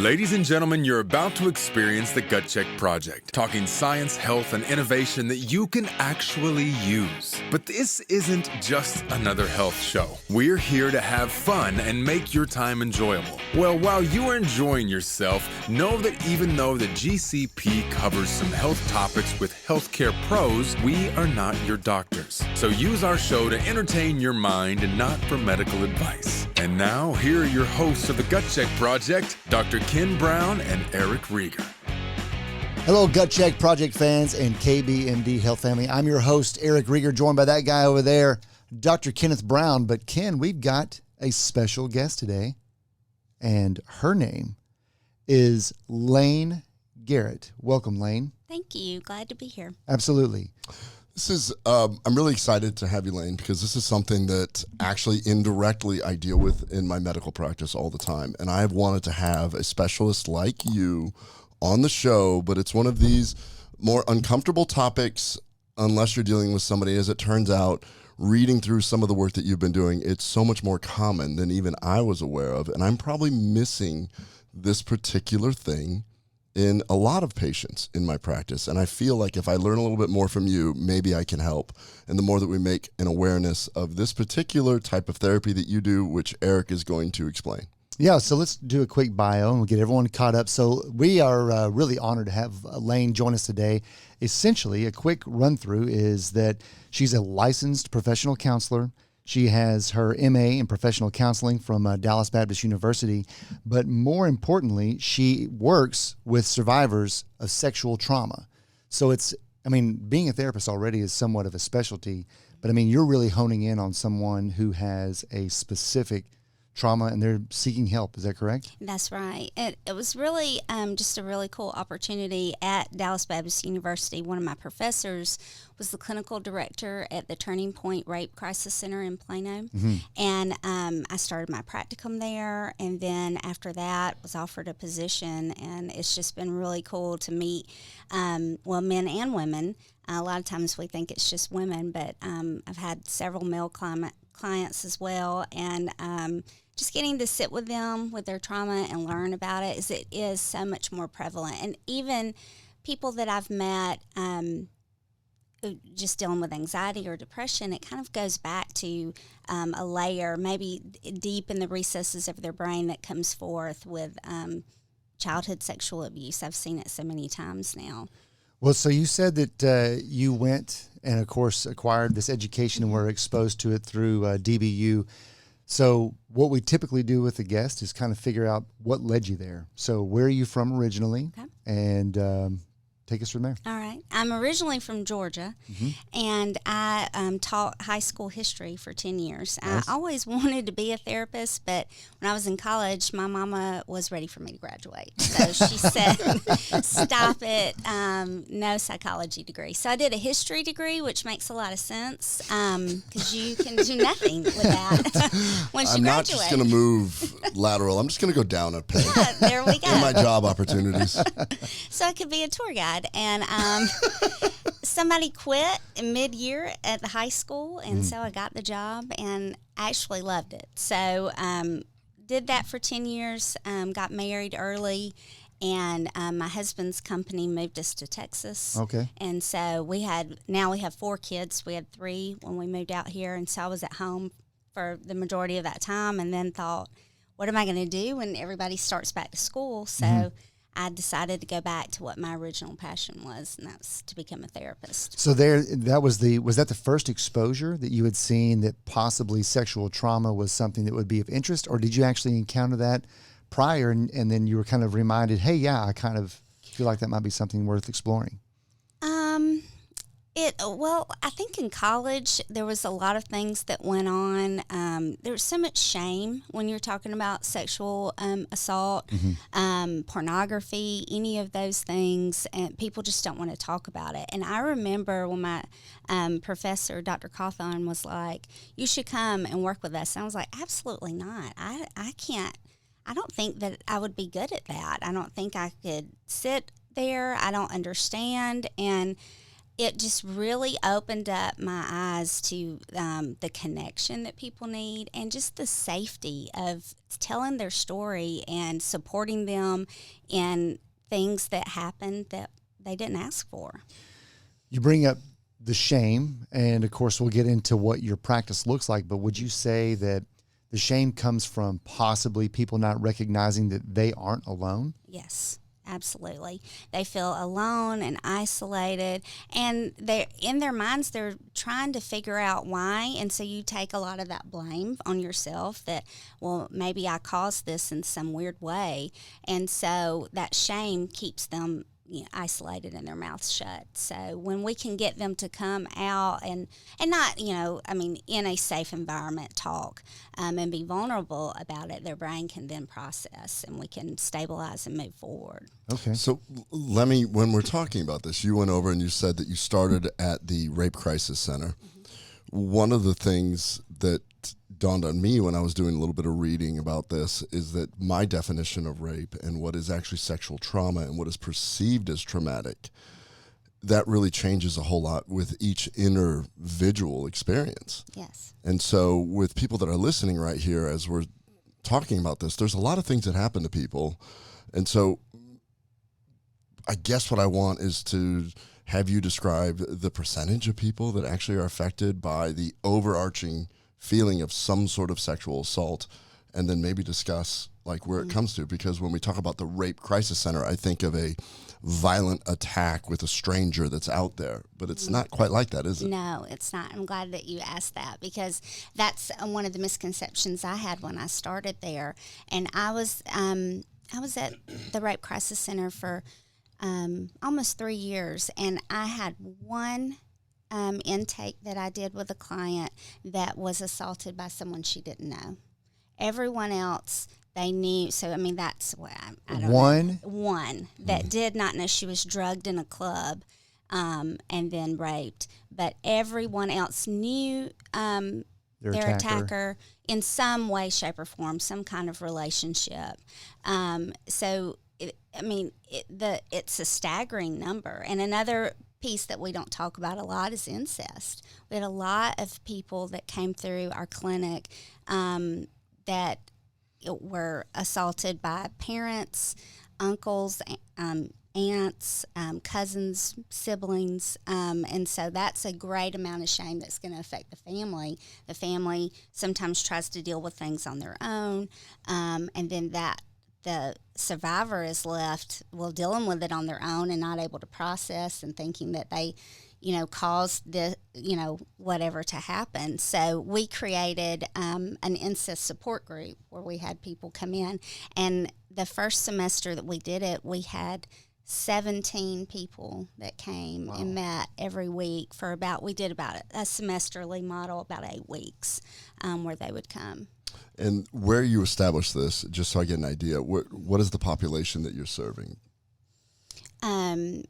Ladies and gentlemen, you're about to experience the Gut Check Project, talking science, health, and innovation that you can actually use. But this isn't just another health show. We're here to have fun and make your time enjoyable. Well, while you are enjoying yourself, know that even though the GCP covers some health topics with healthcare pros, we are not your doctors. So use our show to entertain your mind and not for medical advice. And now, here are your hosts of the Gut Check Project, Dr. Ken Brown and Eric Rieger. Hello, Gut Check Project fans and KBMD Health family. I'm your host, Eric Rieger, joined by that guy over there, Dr. Kenneth Brown. But Ken, we've got a special guest today, and her name is Layne Garrett. Welcome, Layne. Thank you. Glad to be here. Absolutely. This is, I'm really excited to have you, Layne, because this is something that actually indirectly I deal with in my medical practice all the time. And I have wanted to have a specialist like you on the show, but it's one of these more uncomfortable topics unless you're dealing with somebody. As it turns out, reading through some of the work that you've been doing, it's so much more common than even I was aware of. And I'm probably missing this particular thing in a lot of patients in my practice. And I feel like if I learn a little bit more from you, maybe I can help. And the more that we make an awareness of this particular type of therapy that you do, which Eric is going to explain. Yeah, so let's do a quick bio and we'll get everyone caught up. So we are really honored to have Layne join us today. Essentially, a quick run through is that she's a licensed professional counselor. She has her MA in professional counseling from Dallas Baptist University, but more importantly, she works with survivors of sexual trauma. So being a therapist already is somewhat of a specialty, but you're really honing in on someone who has a specific trauma and they're seeking help. Is that correct? That's right. It was really just a really cool opportunity at Dallas Baptist University. One of my professors was the clinical director at the Turning Point Rape Crisis Center in Plano. Mm-hmm. And I started my practicum there. And then after that was offered a position. And it's just been really cool to meet, men and women. A lot of times we think it's just women, but I've had several male clients as well. And just getting to sit with them with their trauma and learn about it is so much more prevalent. And even people that I've met just dealing with anxiety or depression, it kind of goes back to a layer maybe deep in the recesses of their brain that comes forth with childhood sexual abuse. I've seen it so many times now. Well, so you said that you went and, of course, acquired this education and were exposed to it through DBU. So what we typically do with the guest is kind of figure out what led you there. So where are you from originally? Okay. And take us from there. All right. I'm originally from Georgia, mm-hmm. and I taught high school history for 10 years. Nice. I always wanted to be a therapist, but when I was in college, my mama was ready for me to graduate. So she said, stop it, no psychology degree. So I did a history degree, which makes a lot of sense because you can do nothing with that once you graduate. I'm not just going to move lateral. I'm just going to go down a peg. There we go. In my job opportunities. So I could be a tour guide. And somebody quit in mid-year at the high school, and so I got the job, and I actually loved it. So did that for 10 years, got married early, and my husband's company moved us to Texas. Okay. And so now we have 4 kids. We had 3 when we moved out here, and so I was at home for the majority of that time, and then thought, what am I going to do when everybody starts back to school? So I decided to go back to what my original passion was, and that's to become a therapist. So was that the first exposure that you had seen that possibly sexual trauma was something that would be of interest, or did you actually encounter that prior and then you were kind of reminded, hey, yeah, I kind of feel like that might be something worth exploring? I think in college there was a lot of things that went on. There was so much shame when you're talking about sexual assault, pornography, any of those things, and people just don't want to talk about it. And I remember when my professor, Dr. Cawthon, was like, you should come and work with us. And I was like, absolutely not. I can't. I don't think that I would be good at that. I don't think I could sit there. I don't understand. And it just really opened up my eyes to the connection that people need and just the safety of telling their story and supporting them in things that happened that they didn't ask for. You bring up the shame, and of course we'll get into what your practice looks like, but would you say that the shame comes from possibly people not recognizing that they aren't alone? Yes, absolutely. They feel alone and isolated, and they're in their minds they're trying to figure out why, and so you take a lot of that blame on yourself that, well, maybe I caused this in some weird way, and so that shame keeps them isolated and their mouths shut. So when we can get them to come out and not, in a safe environment talk and be vulnerable about it, their brain can then process and we can stabilize and move forward. Okay. So when we're talking about this, you went over and you said that you started at the Rape Crisis Center. Mm-hmm. One of the things that dawned on me when I was doing a little bit of reading about this is that my definition of rape and what is actually sexual trauma and what is perceived as traumatic, that really changes a whole lot with each individual experience. Yes. And so with people that are listening right here as we're talking about this, there's a lot of things that happen to people. And so I guess what I want is to have you describe the percentage of people that actually are affected by the overarching feeling of some sort of sexual assault, and then maybe discuss like where it comes to, because when we talk about the Rape Crisis Center, I think of a violent attack with a stranger that's out there, but it's not quite like that, is it? No, it's not. I'm glad that you asked that, because that's one of the misconceptions I had when I started there. And I was at the Rape Crisis Center for almost 3 years, and I had one intake that I did with a client that was assaulted by someone she didn't know. Everyone else they knew. So I mean, that's what I don't know. One that did not know she was drugged in a club and then raped, but everyone else knew their attacker in some way, shape, or form, some kind of relationship. So it's a staggering number. And another piece that we don't talk about a lot is incest. We had a lot of people that came through our clinic that were assaulted by parents, uncles, aunts, cousins, siblings, and so that's a great amount of shame that's going to affect the family. The family sometimes tries to deal with things on their own, and then the survivor is left, dealing with it on their own and not able to process and thinking that they, caused the, whatever to happen. So we created an incest support group where we had people come in. And the first semester that we did it, we had 17 people that came and met every week we did about a semesterly model, about 8 weeks, where they would come. And where you establish this, just so I get an idea, what is the population that you're serving?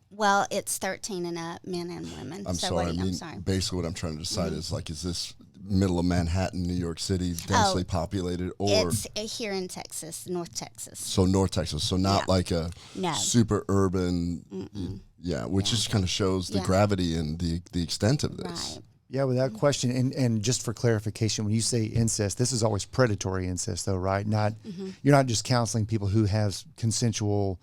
Well, it's 13 and up, men and women. I'm sorry. Basically what I'm trying to decide is is this middle of Manhattan, New York City, densely populated, or it's here in Texas, North Texas. So North Texas, so not like a super urban, which just kind of shows the gravity and the extent of this. Right. Yeah, without question. And just for clarification, when you say incest, this is always predatory incest, though, right? You're not just counseling people who have consensual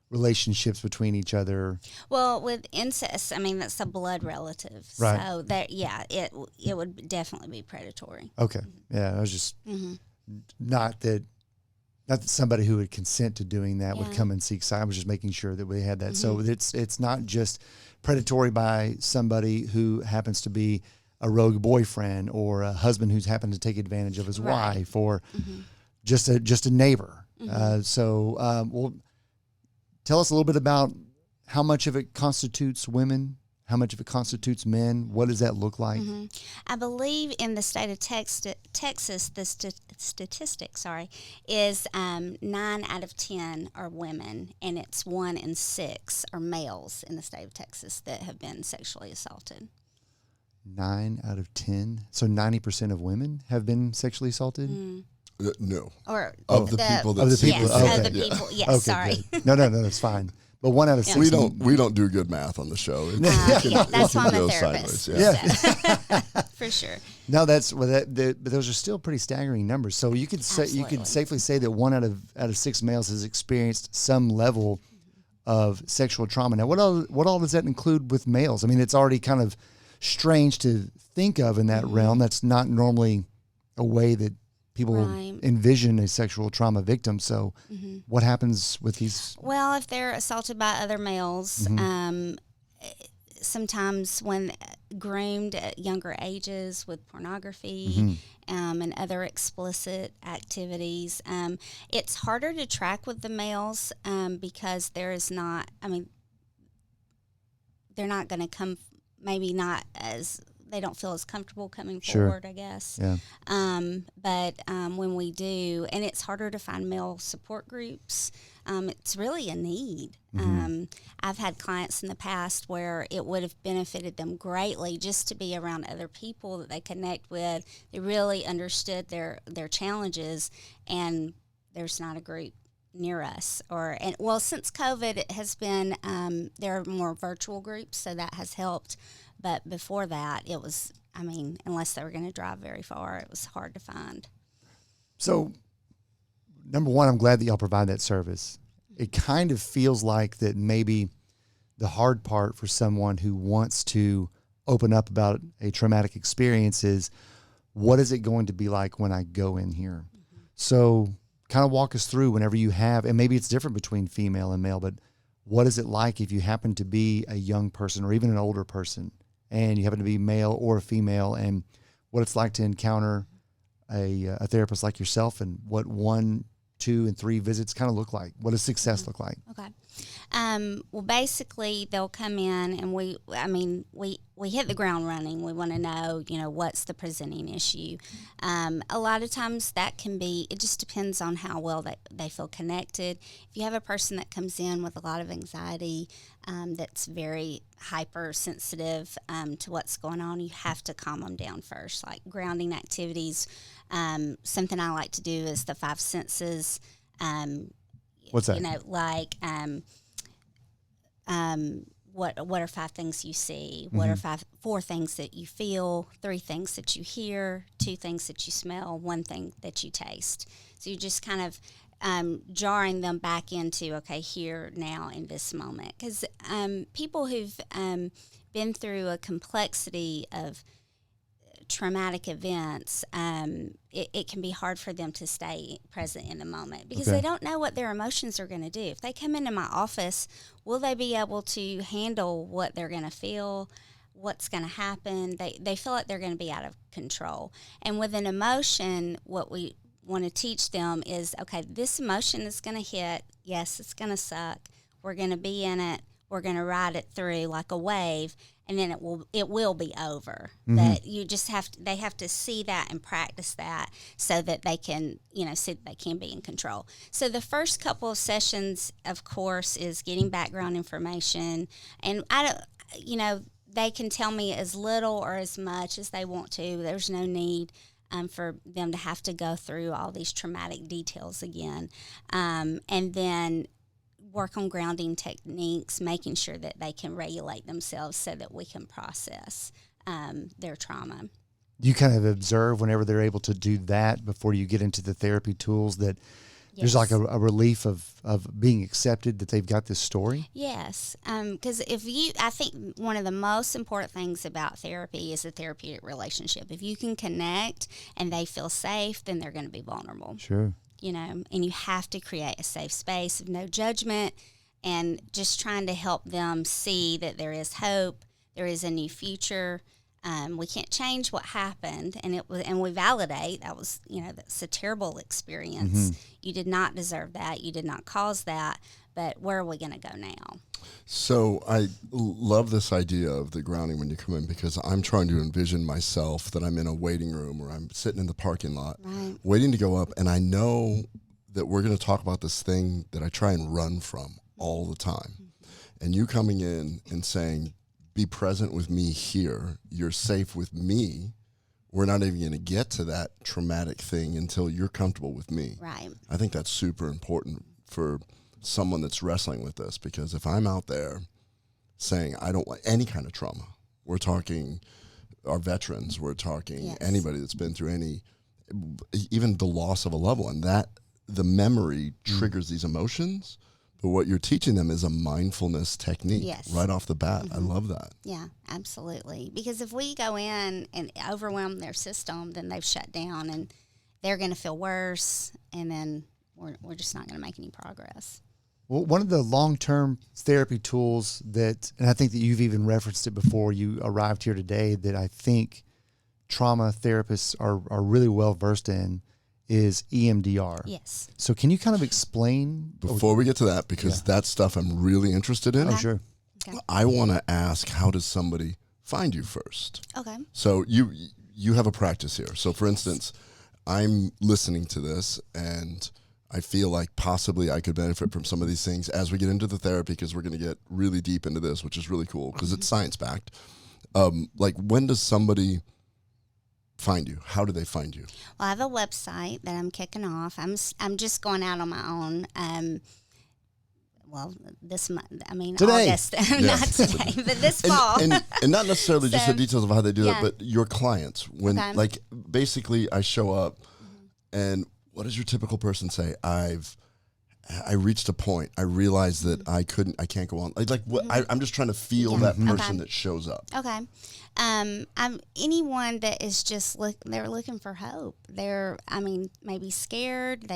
relationships between each other. Well, with incest, I mean, that's a blood relative. Right. So it would definitely be predatory. Okay. Yeah, I was just not that somebody who would consent to doing that would come and seek side. I was just making sure that we had that. So it's not just predatory by somebody who happens to be a rogue boyfriend or a husband who's happened to take advantage of his wife or just a neighbor. Well, tell us a little bit about how much of it constitutes women, how much of it constitutes men. What does that look like? I believe in the state of Texas, the statistic, is 9 out of 10 are women, and it's 1 in 6 are males in the state of Texas that have been sexually assaulted. 9 out of 10. So 90% of women have been sexually assaulted? No. Or of the people that Yes, of the people. Yes, okay, sorry. No, that's fine. But 1 out of 6. We don't do good math on the show. That's why I'm a go therapist. sideways, Yeah. For sure. No, but those are still pretty staggering numbers. So you could safely say that 1 out of 6 males has experienced some level of sexual trauma. Now, what all does that include with males? I mean, it's already kind of strange to think of in that realm. That's not normally a way that people envision a sexual trauma victim. So what happens with these? Well, if they're assaulted by other males, sometimes when groomed at younger ages with pornography and other explicit activities, it's harder to track with the males because there is not, I mean, they're not going to come, maybe not as, they don't feel as comfortable coming forward, I guess. Yeah. But when we do, and it's harder to find male support groups, it's really a need. I've had clients in the past where it would have benefited them greatly just to be around other people that they connect with. They really understood their challenges, and there's not a group near us. Since COVID, it has been, there are more virtual groups, so that has helped. But before that, it was, I mean, unless they were going to drive very far, it was hard to find. So, number one, I'm glad that y'all provide that service. It kind of feels like that maybe the hard part for someone who wants to open up about a traumatic experience is, what is it going to be like when I go in here? So kind of walk us through whenever you have, and maybe it's different between female and male, but what is it like if you happen to be a young person or even an older person and you happen to be male or female, and what it's like to encounter a therapist like yourself, and what 1, 2, and 3 visits kind of look like? What does success look like? Okay. Well, basically, they'll come in, and we hit the ground running. We want to know, what's the presenting issue. A lot of times that can be, it just depends on how well they feel connected. If you have a person that comes in with a lot of anxiety, that's very hypersensitive to what's going on, you have to calm them down first, like grounding activities. Something I like to do is the 5 senses. What's that? What are 5 things you see? What are 4 things that you feel? 3 things that you hear? 2 things that you smell? 1 thing that you taste. So you're just kind of jarring them back into, okay, here, now, in this moment. Because people who've been through a complexity of traumatic events, it can be hard for them to stay present in the moment because they don't know what their emotions are going to do. If they come into my office, will they be able to handle what they're going to feel, what's going to happen? They feel like they're going to be out of control. And with an emotion, what we want to teach them is, okay, this emotion is going to hit. Yes, it's going to suck. We're going to be in it. We're going to ride it through like a wave, and then it will be over. But you just they have to see that and practice that so that they can, see that they can be in control. So the first couple of sessions, of course, is getting background information, and they can tell me as little or as much as they want to. There's no need for them to have to go through all these traumatic details again, and then work on grounding techniques, making sure that they can regulate themselves so that we can process their trauma. You kind of observe whenever they're able to do that before you get into the therapy tools that there's like a relief of being accepted that they've got this story? Yes, because I think one of the most important things about therapy is a therapeutic relationship. If you can connect and they feel safe, then they're going to be vulnerable. Sure. And you have to create a safe space of no judgment and just trying to help them see that there is hope, there is a new future. We can't change what happened, and we validate that was, that's a terrible experience. You did not deserve that. You did not cause that. But where are we going to go now? So I love this idea of the grounding when you come in, because I'm trying to envision myself that I'm in a waiting room or I'm sitting in the parking lot waiting to go up, and I know that we're going to talk about this thing that I try and run from all the time. And you coming in and saying, be present with me here, you're safe with me, we're not even going to get to that traumatic thing until you're comfortable with me. Right. I think that's super important for someone that's wrestling with this, because if I'm out there saying I don't want any kind of trauma, we're talking our veterans, we're talking anybody that's been through any, even the loss of a loved one, that the memory triggers these emotions. But what you're teaching them is a mindfulness technique right off the bat. I love that. Yeah, absolutely. Because if we go in and overwhelm their system, then they've shut down and they're going to feel worse, and then we're just not going to make any progress. Well, one of the long-term therapy tools that, and I think that you've even referenced it before you arrived here today, that I think trauma therapists are really well versed in, is EMDR. Yes. So can you kind of explain? Before we get to that, because that's stuff I'm really interested in. Oh, sure. Okay. I want to ask, how does somebody find you first? Okay. So you have a practice here. So for instance, I'm listening to this and I feel like possibly I could benefit from some of these things as we get into the therapy, because we're going to get really deep into this, which is really cool because it's science-backed. Like, when does somebody find you? How do they find you? Well, I have a website that I'm kicking off. I'm just going out on my own. Well, this month, I mean, today. August, not today, but this fall. And not necessarily just the details of how they do it, but your clients. When, like, basically I show up and what does your typical person say? I reached a point. I realized that I can't go on. Like what? I'm just trying to feel that person that shows up. Okay. I'm anyone that is just they're looking for hope. They're, maybe scared.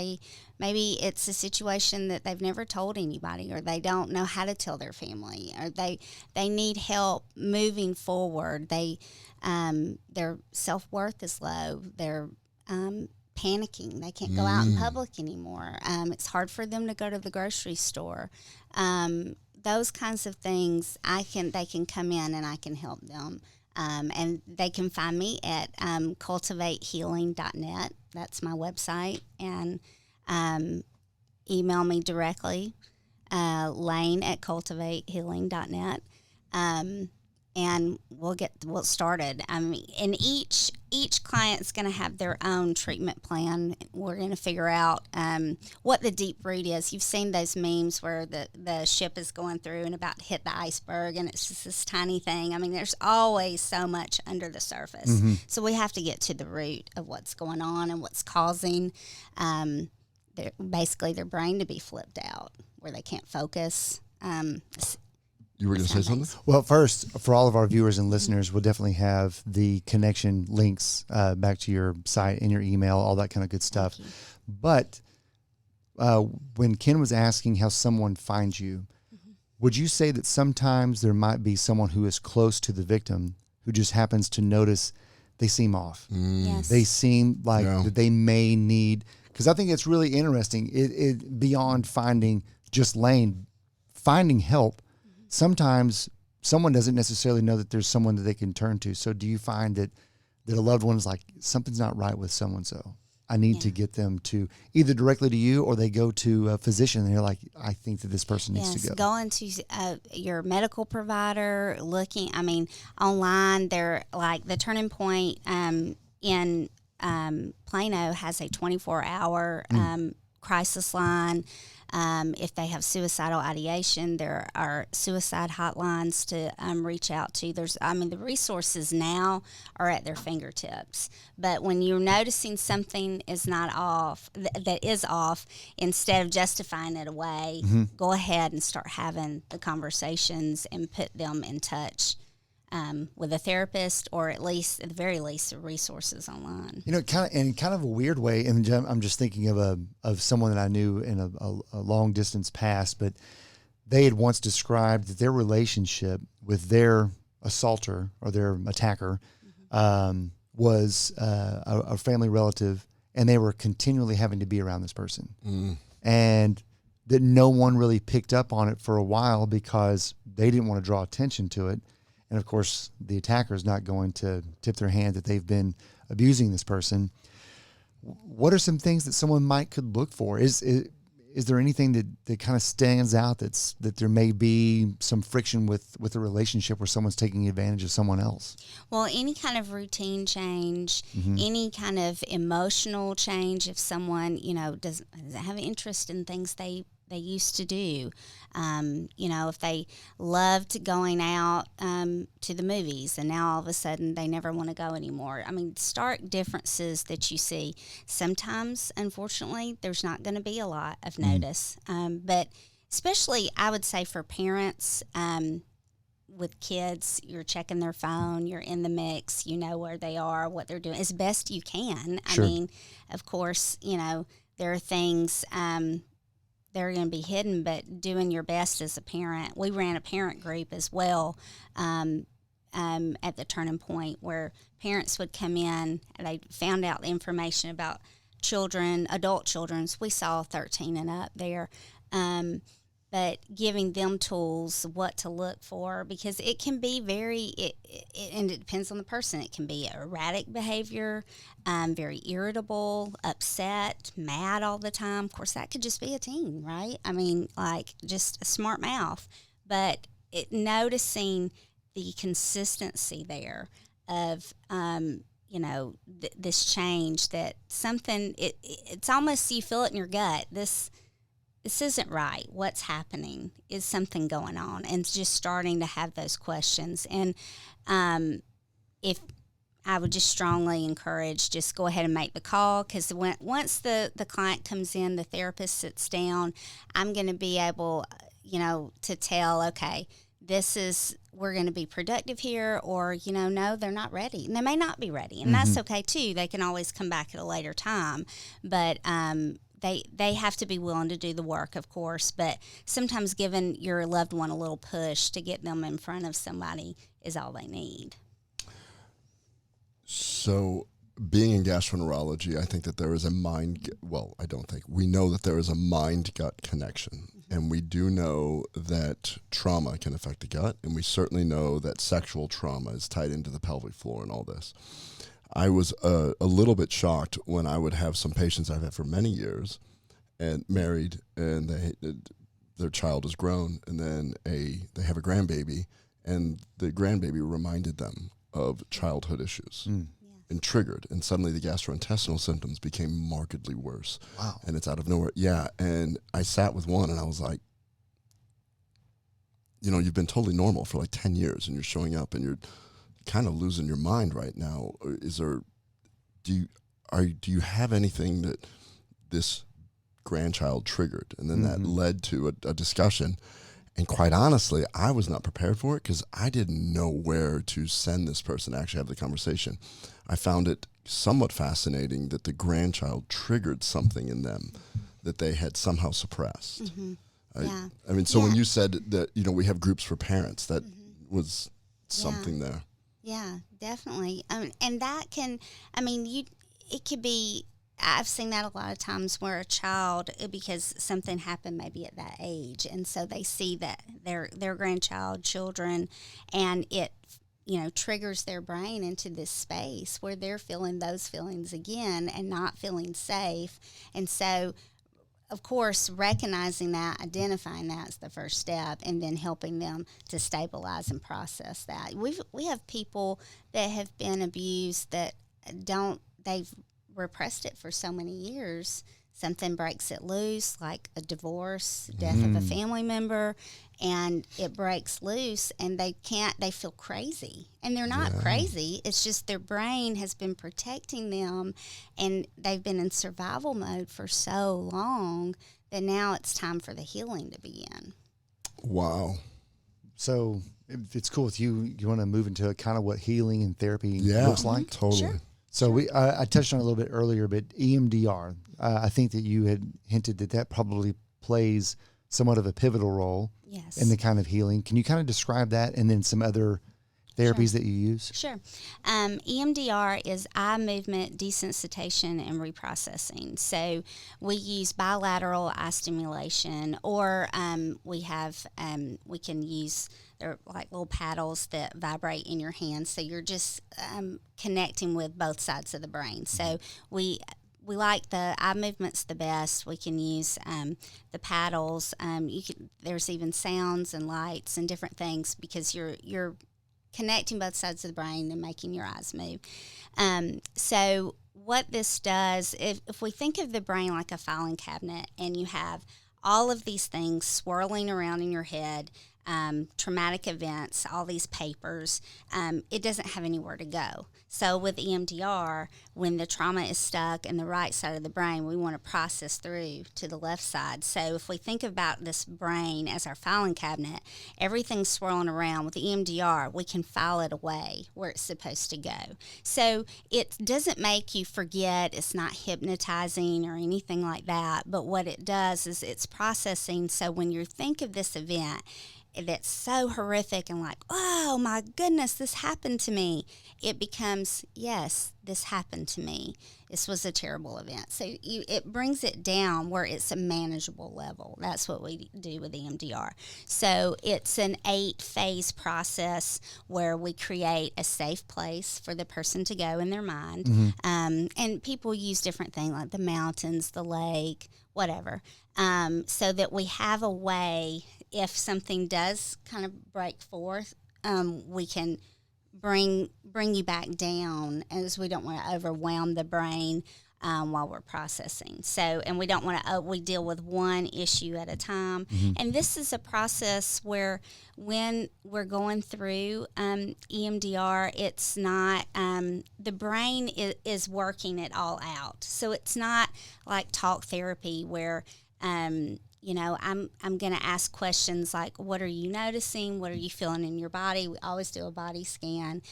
Maybe it's a situation that they've never told anybody, or they don't know how to tell their family, or they need help moving forward. Their self-worth is low. They're panicking. They can't go out in public anymore. It's hard for them to go to the grocery store. Those kinds of things, they can come in and I can help them. And they can find me at cultivatehealing.net. That's my website. And email me directly, Layne at cultivatehealing.net. And we'll get started. And each client's going to have their own treatment plan. We're going to figure out what the deep root is. You've seen those memes where the ship is going through and about to hit the iceberg, and it's just this tiny thing. There's always so much under the surface. So we have to get to the root of what's going on and what's causing basically their brain to be flipped out, where they can't focus. You were going to say something? Well, first, for all of our viewers and listeners, we'll definitely have the connection links back to your site in your email, all that kind of good stuff. But when Ken was asking how someone finds you, would you say that sometimes there might be someone who is close to the victim who just happens to notice they seem off? Yes. They seem like that they may need, because I think it's really interesting. It beyond finding just Layne, finding help. Sometimes someone doesn't necessarily know that there's someone that they can turn to. So do you find that a loved one is like, something's not right with so-and-so? I need to get them to either directly to you, or they go to a physician and they're like, I think that this person needs to go. Going to your medical provider, looking, online, they're like the Turning Point in Plano has a 24-hour crisis line. If they have suicidal ideation, there are suicide hotlines to reach out to. The resources now are at their fingertips. But when you're noticing something is not off, that is off, instead of justifying it away, go ahead and start having the conversations and put them in touch with a therapist, or at the very least, the resources online. Kind of a weird way, and I'm just thinking of someone that I knew in a long distance past, but they had once described that their relationship with their assaulter or their attacker was a family relative, and they were continually having to be around this person. And that no one really picked up on it for a while because they didn't want to draw attention to it. And of course, the attacker is not going to tip their hand that they've been abusing this person. What are some things that someone could look for? Is there anything that kind of stands out that there may be some friction with a relationship where someone's taking advantage of someone else? Well, any kind of routine change, any kind of emotional change, if someone doesn't have interest in things they they used to do. If they loved going out to the movies, and now all of a sudden they never want to go anymore. I mean, stark differences that you see. Sometimes, unfortunately, there's not going to be a lot of notice, but especially, I would say, for parents. With kids, you're checking their phone, you're in the mix, you know where they are, what they're doing as best you can. Sure. I mean, of course, there are things they're going to be hidden, but doing your best as a parent. We ran a parent group as well at the Turning Point, where parents would come in and they found out the information about children, adult children. We saw 13 and up there. But giving them tools, what to look for, because it can be and it depends on the person. It can be erratic behavior, very irritable, upset, mad all the time. Of course, that could just be a teen, right? I mean, like just a smart mouth. But noticing the consistency there of, this change, that something, it's almost, you feel it in your gut. This isn't right. What's happening? Is something going on? And just starting to have those questions. And if I would just strongly encourage, just go ahead and make the call, because once the client comes in, the therapist sits down, I'm going to be able, to tell, okay, we're going to be productive here, or, no, they're not ready. And they may not be ready. And that's okay too. They can always come back at a later time. But, They have to be willing to do the work, of course, but sometimes giving your loved one a little push to get them in front of somebody is all they need. So being in gastroenterology, I think that there is we know that there is a mind-gut connection. And we do know that trauma can affect the gut, and we certainly know that sexual trauma is tied into the pelvic floor and all this. I was a little bit shocked when I would have some patients I've had for many years and married, and their child is grown, and then they have a grandbaby, and the grandbaby reminded them of childhood issues and triggered, and suddenly the gastrointestinal symptoms became markedly worse. Wow. And it's out of nowhere. Yeah, and I sat with one, and I was like, you've been totally normal for like 10 years, and you're showing up, and you're kind of losing your mind right now. Do you have anything that this grandchild triggered? And then that led to a discussion, and quite honestly, I was not prepared for it, because I didn't know where to send this person to actually have the conversation. I found it somewhat fascinating that the grandchild triggered something in them that they had somehow suppressed. When you said that we have groups for parents, that was something there. Yeah, definitely. And that can, it could be, I've seen that a lot of times where a child, because something happened maybe at that age, and so they see that their grandchild, children, and it, triggers their brain into this space where they're feeling those feelings again and not feeling safe. And so, of course, recognizing that, identifying that is the first step, and then helping them to stabilize and process that. We have people that have been abused that they've repressed it for so many years. Something breaks it loose, like a divorce, death of a family member, and it breaks loose, and they feel crazy. And they're not crazy. It's just their brain has been protecting them, and they've been in survival mode for so long that now it's time for the healing to begin. Wow. So if it's cool with you, you want to move into kind of what healing and therapy looks like? Totally. Sure. So I touched on it a little bit earlier, but EMDR, I think that you had hinted that probably plays somewhat of a pivotal role in the kind of healing. Can you kind of describe that, and then some other therapies that you use? Sure. EMDR is eye movement desensitization and reprocessing. So we use bilateral eye stimulation, or we can use, they're like little paddles that vibrate in your hand. So you're just connecting with both sides of the brain. So we like the eye movements the best. We can use the paddles. There's even sounds and lights and different things, because you're connecting both sides of the brain and making your eyes move. So what this does, if we think of the brain like a filing cabinet, and you have all of these things swirling around in your head, traumatic events, all these papers, it doesn't have anywhere to go. So with EMDR, when the trauma is stuck in the right side of the brain, we want to process through to the left side. So if we think about this brain as our filing cabinet, everything's swirling around. With EMDR, we can file it away where it's supposed to go. So it doesn't make you forget. It's not hypnotizing or anything like that. But what it does is it's processing. So when you think of this event, that's so horrific and like, oh my goodness, this happened to me, it becomes, yes, this happened to me. This was a terrible event. So it brings it down where it's a manageable level. That's what we do with EMDR. So it's an 8-phase process where we create a safe place for the person to go in their mind. And people use different things like the mountains, the lake, whatever, so that we have a way, if something does kind of break forth, we can bring you back down, as we don't want to overwhelm the brain while we're processing. So, and we don't want to, we deal with one issue at a time. And this is a process where when we're going through EMDR, it's not, the brain is working it all out. So it's not like talk therapy where, you know, I'm going to ask questions like, what are you noticing? What are you feeling in your body? We always do a body scan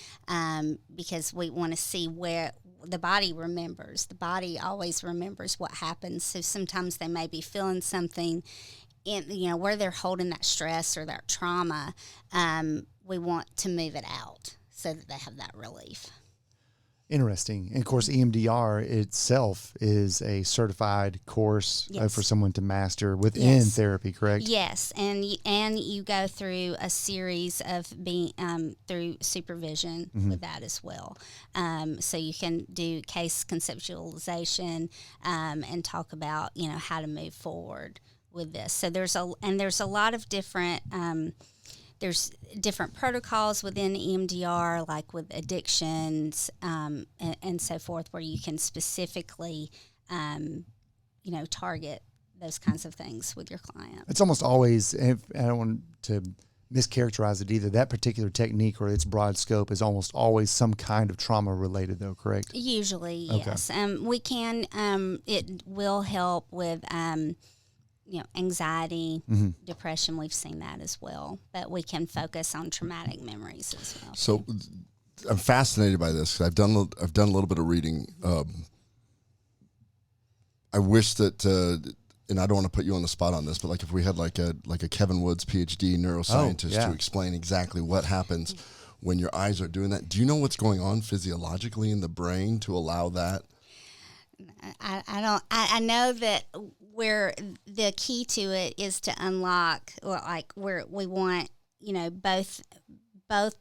because we want to see where the body remembers. The body always remembers what happens. So sometimes they may be feeling something in, you know, where they're holding that stress or that trauma. We want to move it out so that they have that relief. Interesting. And of course, EMDR itself is a certified course for someone to master within therapy, correct? Yes, and you go through a series of being through supervision with that as well. So you can do case conceptualization and talk about, you know, how to move forward with this. So there's a lot of different. There's different protocols within EMDR, like with addictions and so forth, where you can specifically, you know, target those kinds of things with your client. It's almost always, and I don't want to mischaracterize it either, that particular technique or its broad scope is almost always some kind of trauma related, though, correct? Usually, Okay. yes. We can, it will help with, you know, anxiety, depression. We've seen that as well, but we can focus on traumatic memories as well. So I'm fascinated by this. I've done a little bit of reading. I wish that, and I don't want to put you on the spot on this, but like if we had like a Kevin Woods PhD neuroscientist to explain exactly what happens when your eyes are doing that. Do you know what's going on physiologically in the brain to allow that? I know that where the key to it is to unlock, or like where we want, you know, both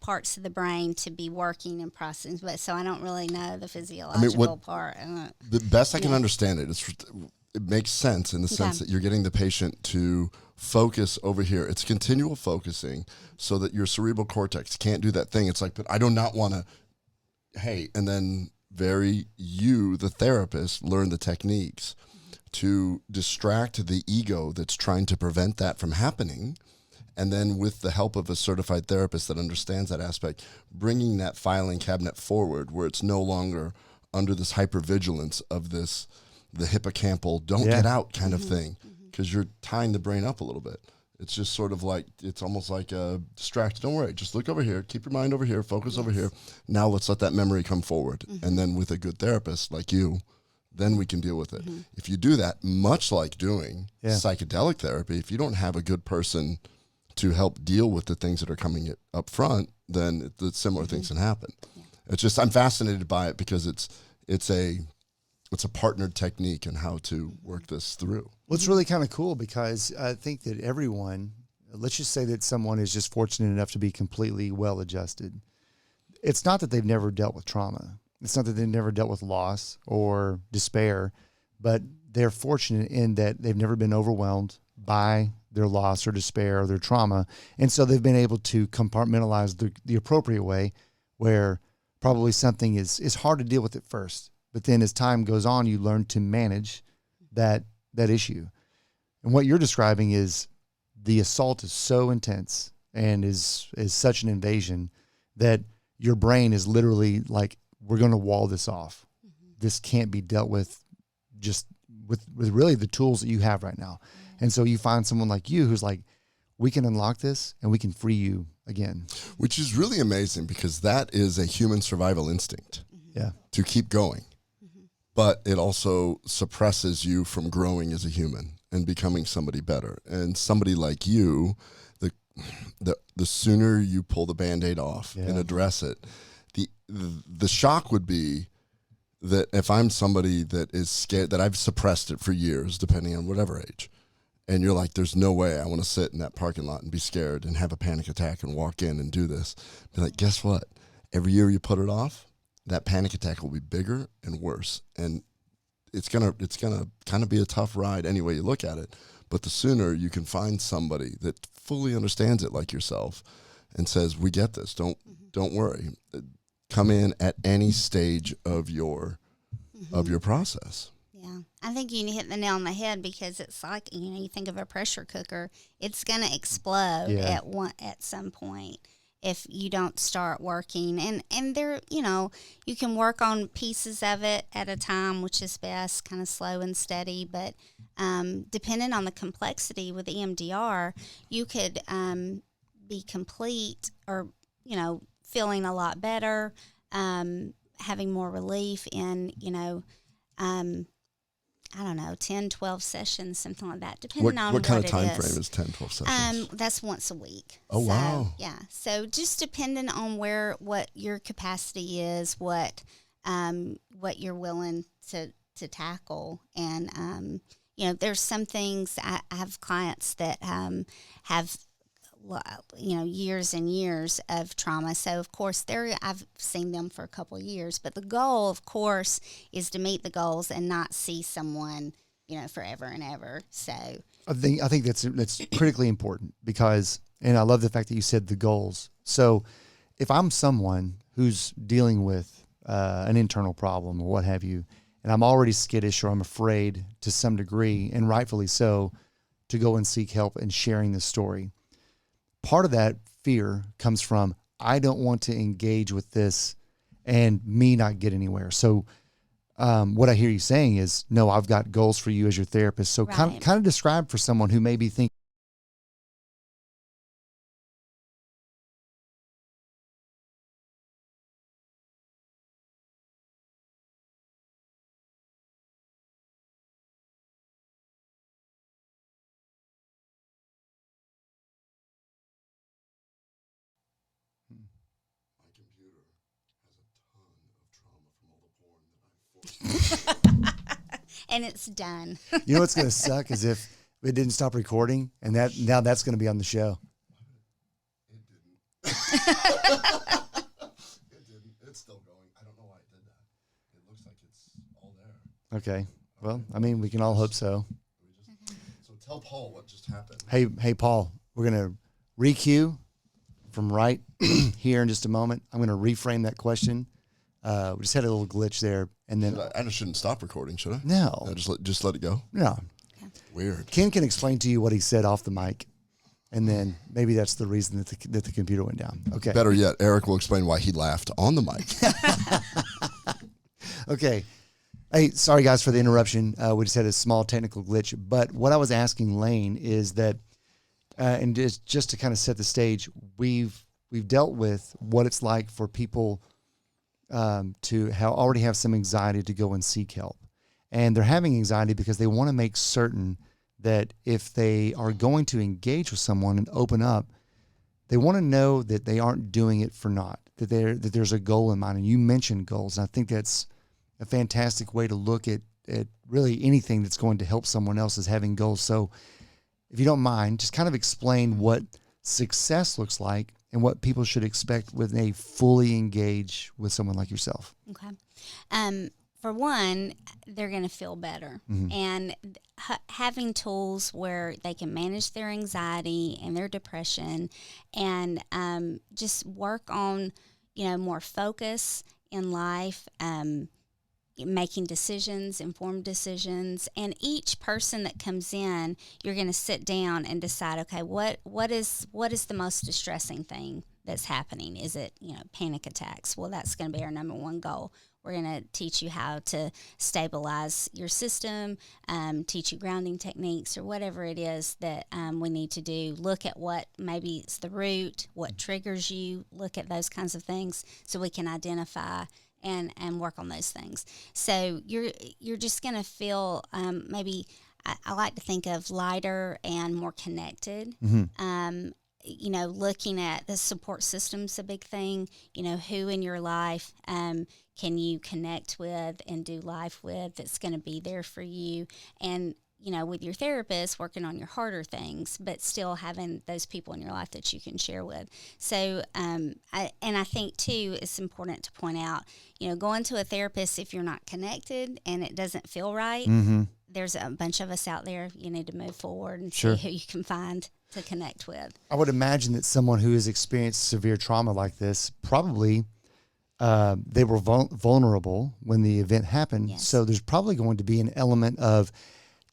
parts of the brain to be working and processing. But so I don't really know the physiological part. The best I can understand it is it makes sense in the sense that you're getting the patient to focus over here. It's continual focusing so that your cerebral cortex can't do that thing. It's like, but I do not want to, hey, and then the therapist, learn the techniques to distract the ego that's trying to prevent that from happening. And then with the help of a certified therapist that understands that aspect, bringing that filing cabinet forward where it's no longer under this hypervigilance of this, the hippocampal, don't get out kind of thing, because you're tying the brain up a little bit. It's just sort of like, it's almost like a distract. Don't worry, just look over here, keep your mind over here, focus over here. Now let's let that memory come forward. And then with a good therapist like you, then we can deal with it. If you do that, much like doing psychedelic therapy, if you don't have a good person to help deal with the things that are coming up front, then the similar things can happen. It's just, I'm fascinated by it because it's a partnered technique in how to work this through. Well, it's really kind of cool because I think that everyone, let's just say that someone is just fortunate enough to be completely well-adjusted. It's not that they've never dealt with trauma. It's not that they've never dealt with loss or despair, but they're fortunate in that they've never been overwhelmed by their loss or despair or their trauma. And so they've been able to compartmentalize the appropriate way, where probably something is hard to deal with at first. But then as time goes on, you learn to manage that issue. And what you're describing is the assault is so intense and is such an invasion that your brain is literally like, we're going to wall this off. This can't be dealt with just with really the tools that you have right now. And so you find someone like you who's like, we can unlock this and we can free you again. Which is really amazing because that is a human survival instinct. Yeah. To keep going. But it also suppresses you from growing as a human and becoming somebody better. And somebody like you, the sooner you pull the Band-Aid off and address it, the shock would be that if I'm somebody that is scared, that I've suppressed it for years, depending on whatever age, and you're like, there's no way I want to sit in that parking lot and be scared and have a panic attack and walk in and do this. Be like, guess what? Every year you put it off, that panic attack will be bigger and worse. And it's gonna kind of be a tough ride any way you look at it. But the sooner you can find somebody that fully understands it like yourself and says, we get this, don't worry. Come in at any stage of your process. Yeah, I think you hit the nail on the head because it's like, you think of a pressure cooker, it's going to explode at some point if you don't start working. And there, you can work on pieces of it at a time, which is best, kind of slow and steady. But depending on the complexity with EMDR, you could be complete or, feeling a lot better, having more relief in, I don't know, 10, 12 sessions, something like that, depending on what kind of it time is. frame is 10, 12 sessions? That's once a week. Oh, wow. Yeah. So just depending on what your capacity is, what you're willing to tackle. And, there's some things, I have clients that have years and years of trauma. So of course I've seen them for a couple of years, but the goal of course is to meet the goals and not see someone, forever and ever. So I think that's critically important because, and I love the fact that you said the goals. So if I'm someone who's dealing with an internal problem or what have you, and I'm already skittish or I'm afraid to some degree, and rightfully so, to go and seek help and sharing this story, part of that fear comes from, I don't want to engage with this and me not get anywhere. So what I hear you saying is, no, I've got goals for you as your therapist. So right. kind of describe for someone who may be thinking, My computer has a ton of trauma from all the porn that I've forced. and it's done. you know what's going to suck is if it didn't stop recording, and now that's going to be on the show. It didn't. It didn't. It's still going. I don't know why it did that. It looks like it's all there. Okay. Well, I mean, we can all hope so. So tell Paul what just happened. Hey, Paul, we're going to re-cue from right here in just a moment. I'm going to reframe that question. We just had a little glitch there. And then I shouldn't stop recording, should I? No. Just let it go? No. Weird. Ken can explain to you what he said off the mic, and then maybe that's the reason that the computer went down. Okay. Better yet, Eric will explain why he laughed on the mic. Okay. Hey, sorry guys for the interruption. We just had a small technical glitch. But what I was asking Layne is that, and just to kind of set the stage, we've dealt with what it's like for people to already have some anxiety to go and seek help. And they're having anxiety because they want to make certain that if they are going to engage with someone and open up, they want to know that they aren't doing it for naught, that there's a goal in mind. And you mentioned goals. And I think that's a fantastic way to look at really anything that's going to help someone else is having goals. So if you don't mind, just kind of explain what success looks like and what people should expect when they fully engage with someone like yourself. Okay. For one, they're going to feel better. Mm-hmm. And having tools where they can manage their anxiety and their depression and just work on, more focus in life, making decisions, informed decisions. And each person that comes in, you're going to sit down and decide, okay, what is the most distressing thing that's happening? Is it, panic attacks? Well, that's going to be our number one goal. We're going to teach you how to stabilize your system, teach you grounding techniques or whatever it is that we need to do. Look at what maybe it's the root, what triggers you, look at those kinds of things so we can identify and work on those things. So you're just going to feel maybe, I like to think of lighter and more connected. Looking at the support system's a big thing. Who in your life can you connect with and do life with that's going to be there for you. And, with your therapist, working on your harder things, but still having those people in your life that you can share with. So, I think, too, it's important to point out, going to a therapist if you're not connected and it doesn't feel right, there's a bunch of us out there. You need to move forward and see who you can find to connect with. I would imagine that someone who has experienced severe trauma like this probably they were vulnerable when the event happened. Yes. So there's probably going to be an element of,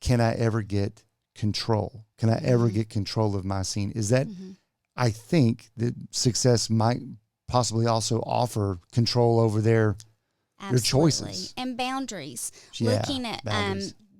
can I ever get control? Can I ever get control of my scene? Is that, I think that success might possibly also offer control over their choices. And boundaries. Yeah, Looking at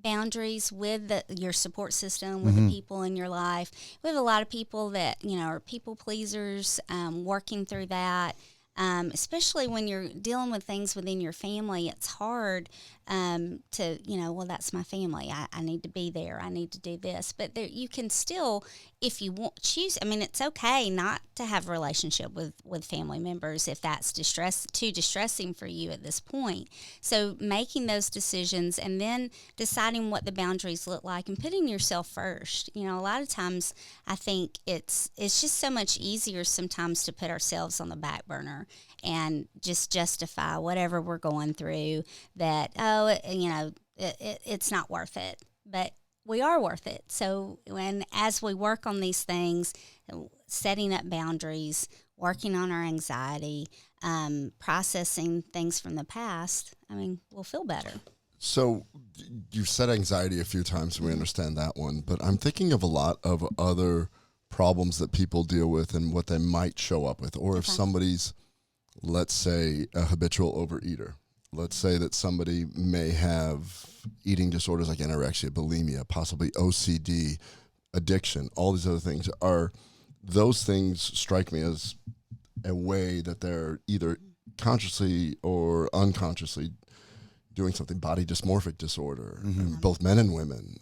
boundaries with your support system, with the people in your life. We have a lot of people that, are people pleasers, working through that. Especially when you're dealing with things within your family, it's hard to, well, that's my family. I need to be there. I need to do this. But you can still, if you want, choose. I mean, it's okay not to have a relationship with family members if that's too distressing for you at this point. So making those decisions and then deciding what the boundaries look like and putting yourself first. A lot of times I think it's just so much easier sometimes to put ourselves on the back burner and just justify whatever we're going through that, it's not worth it. But we are worth it. So as we work on these things, setting up boundaries, working on our anxiety, processing things from the past, we'll feel better. So you've said anxiety a few times, and we understand that one. But I'm thinking of a lot of other problems that people deal with and what they might show up with. Or if somebody's, let's say, a habitual overeater. Let's say that somebody may have eating disorders like anorexia, bulimia, possibly OCD, addiction, all these other things. Those things strike me as a way that they're either consciously or unconsciously doing something, body dysmorphic disorder, and both men and women.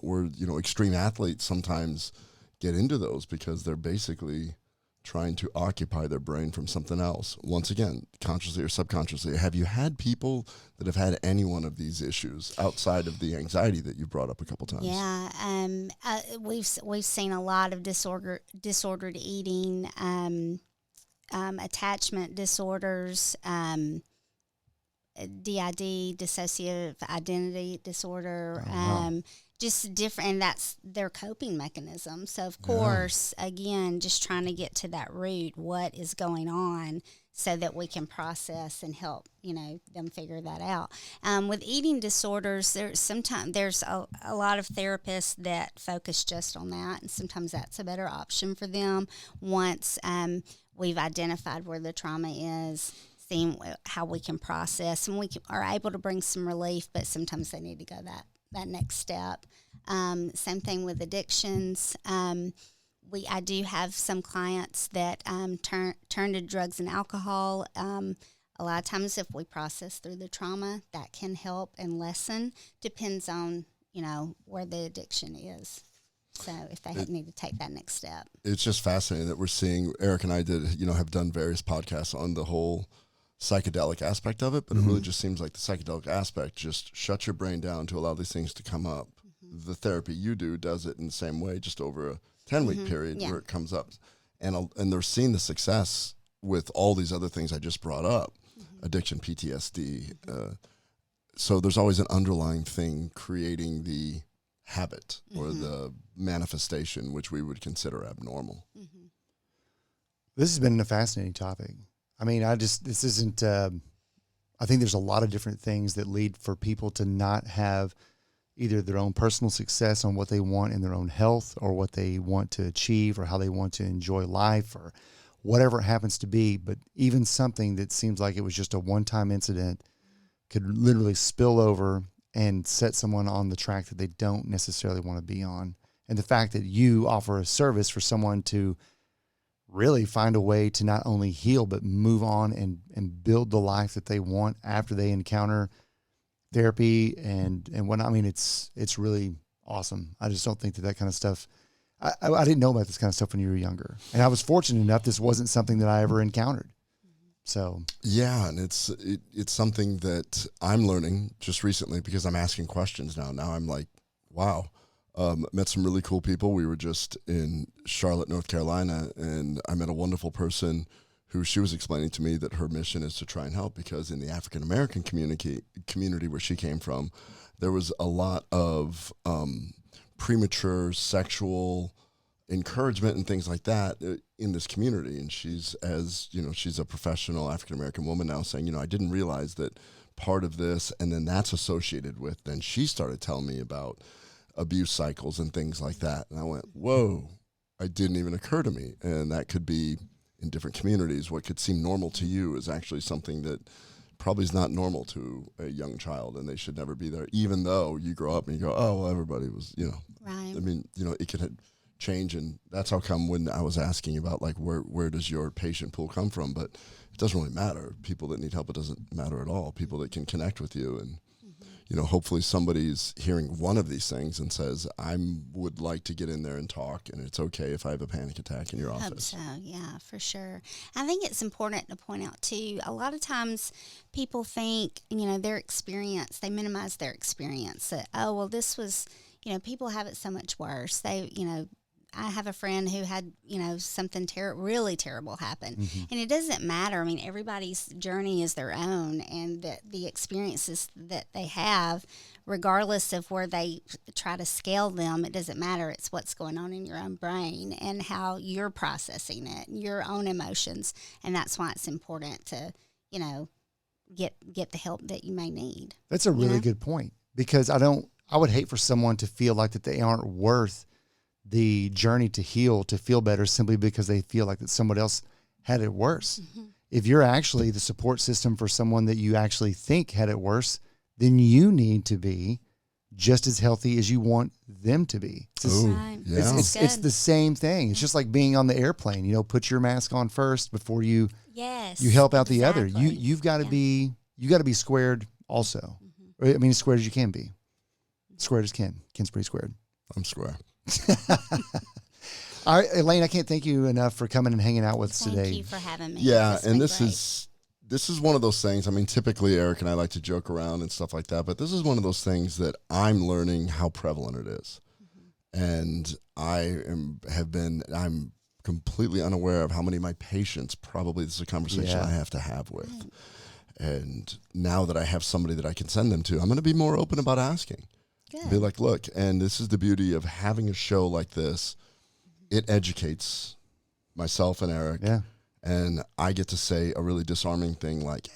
Or, extreme athletes sometimes get into those because they're basically trying to occupy their brain from something else. Once again, consciously or subconsciously. Have you had people that have had any one of these issues outside of the anxiety that you brought up a couple times? Yeah, we've seen a lot of disordered eating, attachment disorders, DID, dissociative identity disorder, just different, and that's their coping mechanism. So, of course, again, just trying to get to that root, what is going on, so that we can process and help, them figure that out. With eating disorders, there's a lot of therapists that focus just on that, and sometimes that's a better option for them once we've identified where the trauma is, seeing how we can process, and are able to bring some relief, but sometimes they need to go that next step. Same thing with addictions. I do have some clients that turn to drugs and alcohol. A lot of times if we process through the trauma, that can help and lessen. Depends on, where the addiction is. So if they need to take that next step. It's just fascinating that we're seeing, Eric and I have done various podcasts on the whole psychedelic aspect of it, but it really just seems like the psychedelic aspect just shuts your brain down to allow these things to come up. The therapy you do does it in the same way, just over a 10-week period where it comes up. And they're seeing the success with all these other things I just brought up, addiction, PTSD. So there's always an underlying thing creating the habit or the manifestation, which we would consider abnormal. This has been a fascinating topic. This isn't, I think there's a lot of different things that lead for people to not have either their own personal success on what they want in their own health or what they want to achieve or how they want to enjoy life or whatever it happens to be. But even something that seems like it was just a one-time incident could literally spill over and set someone on the track that they don't necessarily want to be on. And the fact that you offer a service for someone to really find a way to not only heal, but move on and build the life that they want after they encounter therapy and whatnot. I mean, it's really awesome. I just don't think that kind of stuff, I didn't know about this kind of stuff when you were younger. And I was fortunate enough, this wasn't something that I ever encountered. So yeah, and it's something that I'm learning just recently because I'm asking questions now. Now I'm like, wow. Met some really cool people. We were just in Charlotte, North Carolina, and I met a wonderful person who she was explaining to me that her mission is to try and help because in the African American community where she came from, there was a lot of premature sexual encouragement and things like that in this community. And she's, as you know, she's a professional African American woman now, saying, you know, I didn't realize that part of this, and then that's associated with. Then she started telling me about abuse cycles and things like that. And I went, whoa, it didn't even occur to me. And that could be in different communities. What could seem normal to you is actually something that probably is not normal to a young child, and they should never be there, even though you grow up and you go, oh, well, everybody was, you know. Right. I mean, you know, it could change, and that's how come when I was asking about, like, where does your patient pool come from? But it doesn't really matter. People that need help, it doesn't matter at all. People that can connect with you and you know, hopefully somebody's hearing one of these things and says, I would like to get in there and talk, and it's okay if I have a panic attack in your office. Hope so, yeah, for sure. I think it's important to point out, too, a lot of times people think, you know, their experience, they minimize their experience. That, oh, well, this was, you know, people have it so much worse. They, you know, I have a friend who had, you know, something really terrible happen. Mm-hmm. And it doesn't matter. I mean, everybody's journey is their own, and the experiences that they have, regardless of where they try to scale them, it doesn't matter. It's what's going on in your own brain and how you're processing it, your own emotions. And that's why it's important to, you know, get the help that you may need. That's a really good point, because I would hate for someone to feel like that they aren't worth the journey to heal, to feel better, simply because they feel like that someone else had it worse. Mm-hmm. If you're actually the support system for someone that you actually think had it worse, then you need to be just as healthy as you want them to be. It's the same thing. It's just like being on the airplane. You know, put your mask on first before you help out the other. You've got to be squared also. Mm-hmm. I mean, as squared as you can be. Squared as Ken. Ken's pretty squared. I'm square. All right, Layne, I can't thank you enough for coming and hanging out with us today. Thank you for having me. Yeah, and this is one of those things. I mean, typically Eric and I like to joke around and stuff like that, but this is one of those things that I'm learning how prevalent it is. Mm-hmm. And I'm completely unaware of how many of my patients probably this is a conversation I have to have with. Right. And now that I have somebody that I can send them to, I'm going to be more open about asking. Good. Be like, look, and this is the beauty of having a show like this. It educates myself and Eric. Yeah. And I get to say a really disarming thing like,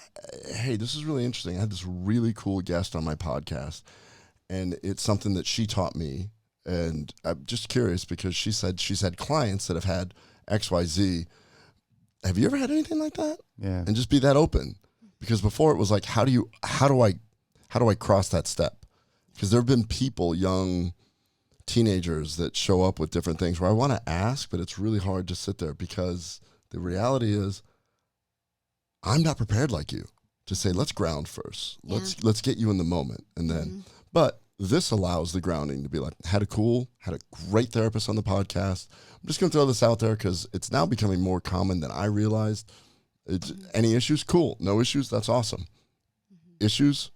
hey, this is really interesting. I had this really cool guest on my podcast, and it's something that she taught me. And I'm just curious because she said she's had clients that have had XYZ. Have you ever had anything like that? Yeah. And just be that open. Because before it was like, how do I cross that step? Because there have been people, young teenagers, that show up with different things where I want to ask, but it's really hard to sit there because the reality is I'm not prepared like you to say, let's ground first. Yeah. Let's get you in the moment. And then, but this allows the grounding to be like, had a great therapist on the podcast. I'm just going to throw this out there because it's now becoming more common than I realized. Any issues? Cool. No issues? That's awesome. Issues?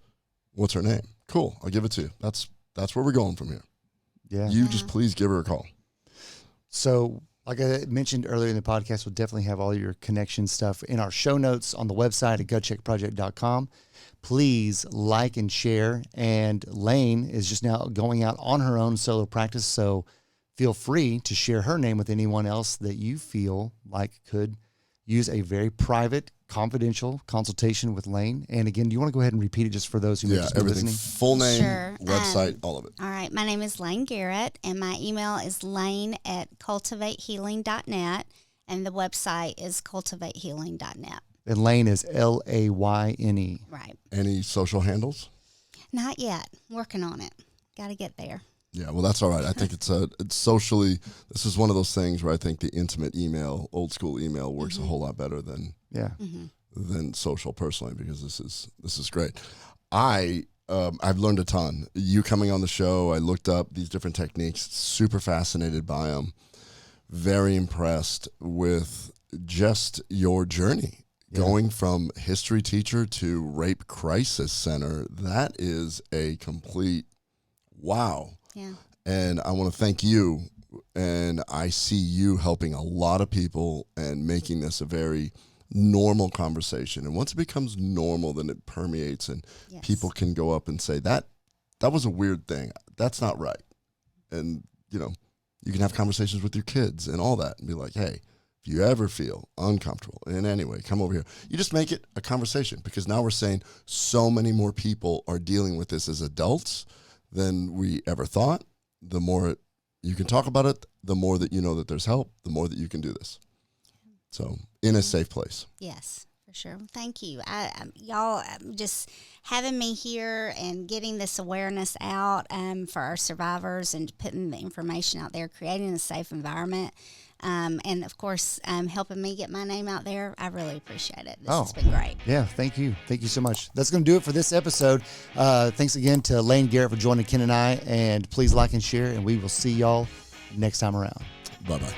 What's her name? Cool. I'll give it to you. That's where we're going from here. Yeah. You just please give her a call. So, like I mentioned earlier in the podcast, we'll definitely have all your connection stuff in our show notes on the website at gutcheckproject.com. Please like and share. And Layne is just now going out on her own solo practice, so feel free to share her name with anyone else that you feel like could use a very private, confidential consultation with Layne. And again, do you want to go ahead and repeat it just for those who may just be everything. listening? Full name, Sure. website, all of it. All right. My name is Layne Garrett, and my email is lane@cultivatehealing.net, and the website is cultivatehealing.net. And Layne is Layne. Right. Any social handles? Not yet. Working on it. Got to get there. Yeah, well, that's all right. I think it's socially, this is one of those things where I think the intimate email, old school email, works a whole lot better than social personally, because this is great. I've learned a ton. You coming on the show, I looked up these different techniques, super fascinated by them, very impressed with just your journey. Going from history teacher to rape crisis center, that is a complete wow. Yeah. And I want to thank you. And I see you helping a lot of people and making this a very normal conversation. And once it becomes normal, then it permeates, and people can go up and say, that was a weird thing. That's not right. And, you can have conversations with your kids and all that and be like, hey, if you ever feel uncomfortable in any way, come over here. You just make it a conversation, because now we're saying so many more people are dealing with this as adults than we ever thought. The more you can talk about it, the more that you know that there's help, the more that you can do this. So in a safe place. Yes, for sure. Thank you. Y'all just having me here and getting this awareness out for our survivors, and putting the information out there, creating a safe environment. And of course, helping me get my name out there. I really appreciate it. This has been great. Yeah, thank you. Thank you so much. That's going to do it for this episode. Thanks again to Layne Garrett for joining Ken and I. And please like and share, and we will see y'all next time around. Bye-bye.